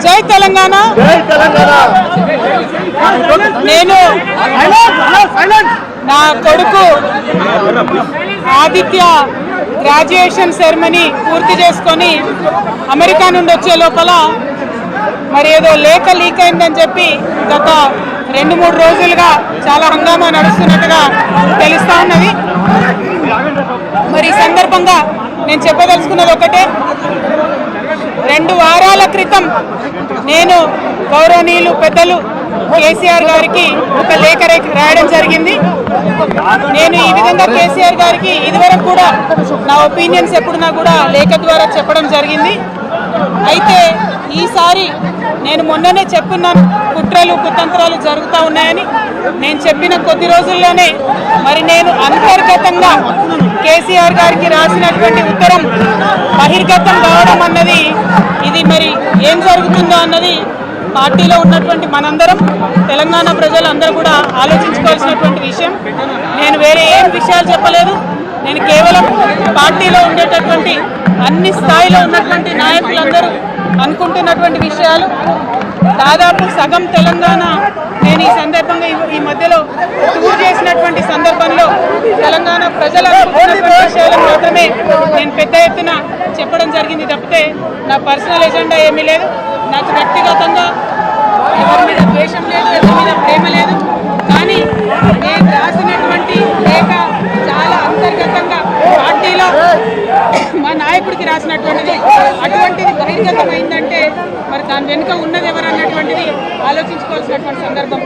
జై తెలంగాణ. నేను నా కొడుకు ఆదిత్య గ్రాడ్యుయేషన్ సెరమనీ పూర్తి చేసుకొని అమెరికా నుండి వచ్చే లోపల మరి ఏదో లేఖ లీక్ అయిందని చెప్పి గత 2-3 రోజులుగా చాలా హంగామా నడుస్తున్నట్టుగా తెలుస్తా ఉన్నది. మరి ఈ సందర్భంగా నేను చెప్పదలుచుకున్నది ఒకటే, 2 వారాల క్రితం నేను గౌరవనీయులు పెద్దలు కేసీఆర్ గారికి ఒక లేఖ రాయడం జరిగింది. నేను ఈ విధంగా కేసీఆర్ గారికి ఇదివరకు కూడా నా ఒపీనియన్స్ ఎప్పుడున్నా కూడా లేఖ ద్వారా చెప్పడం జరిగింది. అయితే ఈసారి నేను మొన్ననే చెప్పున్నాను, కుట్రలు కుతంత్రాలు జరుగుతూ ఉన్నాయని. నేను చెప్పిన కొద్ది రోజుల్లోనే మరి నేను అంతర్గతంగా కేసీఆర్ గారికి రాసినటువంటి ఉత్తరం బహిర్గతం కావడం అన్నది, ఇది మరి ఏం జరుగుతుందో అన్నది పార్టీలో ఉన్నటువంటి మనందరం, తెలంగాణ ప్రజలందరూ కూడా ఆలోచించుకోవాల్సినటువంటి విషయం. నేను వేరే ఏం విషయాలు చెప్పలేదు. నేను కేవలం పార్టీలో ఉండేటటువంటి అన్ని స్థాయిలో ఉన్నటువంటి నాయకులందరూ అనుకుంటున్నటువంటి విషయాలు. దాదాపు సగం తెలంగాణ నేను ఈ సందర్భంగా ఈ మధ్యలో టూర్ చేసినటువంటి సందర్భంలో తెలంగాణ ప్రజలు అనుకుంటున్నటువంటి విషయాలను మాత్రమే నేను పెద్ద ఎత్తున చెప్పడం జరిగింది తప్పితే నా పర్సనల్ ఎజెండా ఏమీ లేదు. నాకు వ్యక్తిగతంగా ఎవరి మీద ద్వేషం లేదు, ఎవరి మీద ప్రేమ లేదు. కానీ నేను రాసినటువంటి లేఖ చాలా అంతర్గతంగా పార్టీలో మా నాయకుడికి రాసినటువంటిది. అటువంటిది బహిర్గతమైందంటే మరి దాని వెనుక ఉన్నది ఎవరన్నటువంటిది ఆలోచించుకోవాల్సినటువంటి సందర్భం.